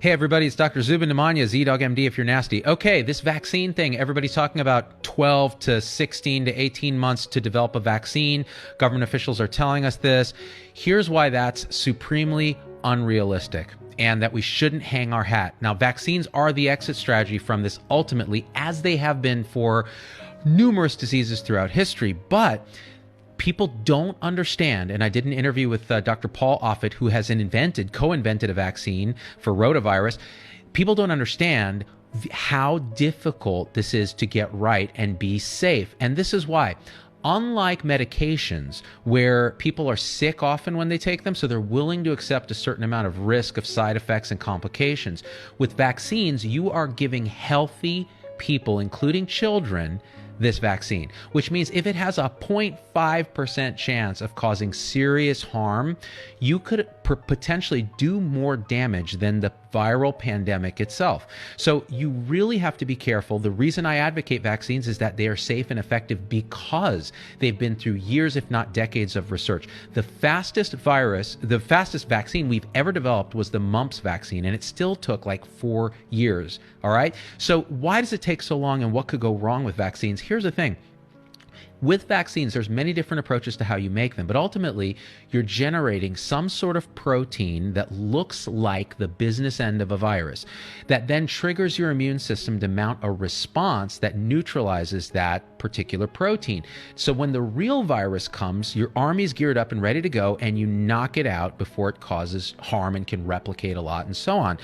Hey everybody, it's Dr. Zubin Nemanja, ZDoggMD if you're nasty. Okay, this vaccine thing, everybody's talking about 12 to 16 to 18 months to develop a vaccine. Government officials are telling us this. Here's why that's supremely unrealistic and that we shouldn't hang our hat. Now, vaccines are the exit strategy from this ultimately, as they have been for numerous diseases throughout history, but people don't understand, and I did an interview with Dr. Paul Offit, who has co-invented a vaccine for rotavirus. People don't understand how difficult this is to get right and be safe. And this is why. Unlike medications, where people are sick often when they take them, so they're willing to accept a certain amount of risk of side effects and complications, with vaccines, you are giving healthy people, including children, this vaccine, which means if it has a 0.5% chance of causing serious harm, you could potentially do more damage than the viral pandemic itself. So you really have to be careful. The reason I advocate vaccines is that they are safe and effective because they've been through years, if not decades, of research. The fastest vaccine we've ever developed was the mumps vaccine, and it still took like 4 years. All right. So why does it take so long, and what could go wrong with vaccines? Here's the thing. With vaccines, there's many different approaches to how you make them, but ultimately you're generating some sort of protein that looks like the business end of a virus that then triggers your immune system to mount a response that neutralizes that particular protein. So when the real virus comes, your army's geared up and ready to go, and you knock it out before it causes harm and can replicate a lot and so on.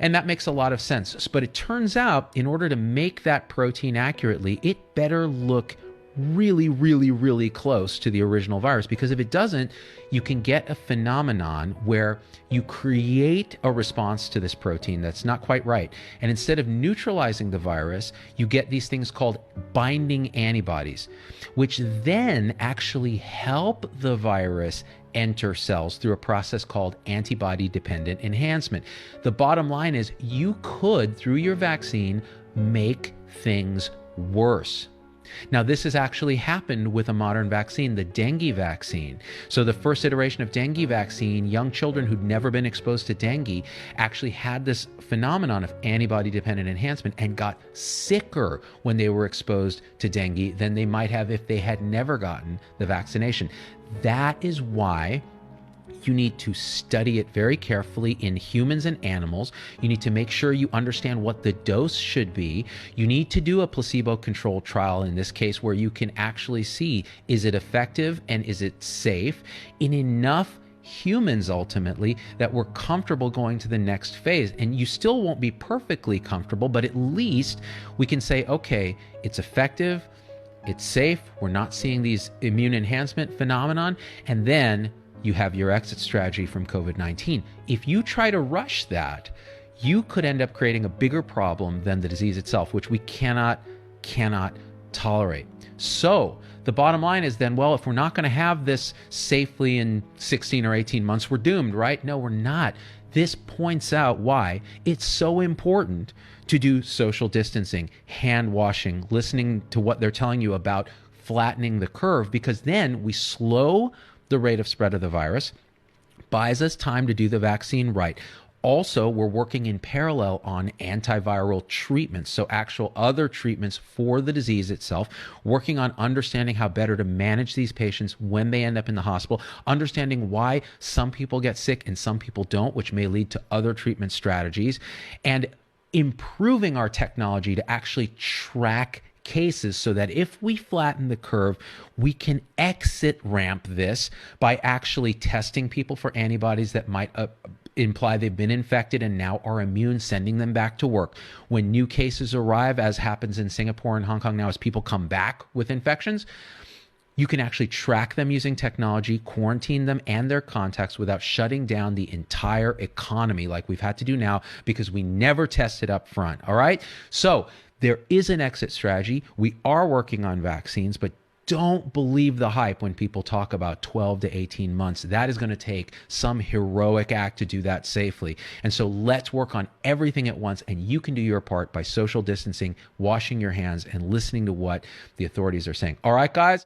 And that makes a lot of sense. But it turns out, in order to make that protein accurately, it better look really close to the original virus, because if it doesn't, you can get a phenomenon where you create a response to this protein that's not quite right. And instead of neutralizing the virus, you get these things called binding antibodies, which then actually help the virus enter cells through a process called antibody-dependent enhancement. The bottom line is you could, through your vaccine, make things worse. Now, this has actually happened with a modern vaccine, the dengue vaccine. So the first iteration of dengue vaccine, young children who'd never been exposed to dengue actually had this phenomenon of antibody-dependent enhancement and got sicker when they were exposed to dengue than they might have if they had never gotten the vaccination. That is why you need to study it very carefully in humans and animals. You need to make sure you understand what the dose should be. You need to do a placebo-controlled trial in this case where you can actually see, is it effective and is it safe in enough humans ultimately that we're comfortable going to the next phase. And you still won't be perfectly comfortable, but at least we can say, okay, it's effective, it's safe, we're not seeing these immune enhancement phenomenon, and then you have your exit strategy from COVID-19. If you try to rush that, you could end up creating a bigger problem than the disease itself, which we cannot tolerate. So the bottom line is then, well, if we're not going to have this safely in 16 or 18 months, we're doomed, right? No, we're not. This points out why it's so important to do social distancing, hand washing, listening to what they're telling you about flattening the curve, because then we slow the rate of spread of the virus, buys us time to do the vaccine right. Also, we're working in parallel on antiviral treatments, so actual other treatments for the disease itself, working on understanding how better to manage these patients when they end up in the hospital, understanding why some people get sick and some people don't, which may lead to other treatment strategies, and improving our technology to actually track cases so that if we flatten the curve, we can exit ramp this by actually testing people for antibodies that might imply they've been infected and now are immune, sending them back to work. When new cases arrive, as happens in Singapore and Hong Kong now, as people come back with infections, you can actually track them using technology, quarantine them and their contacts without shutting down the entire economy like we've had to do now because we never tested up front. All right. So there is an exit strategy. We are working on vaccines, but don't believe the hype when people talk about 12 to 18 months. That is going to take some heroic act to do that safely. And so let's work on everything at once. And you can do your part by social distancing, washing your hands, and listening to what the authorities are saying. All right, guys?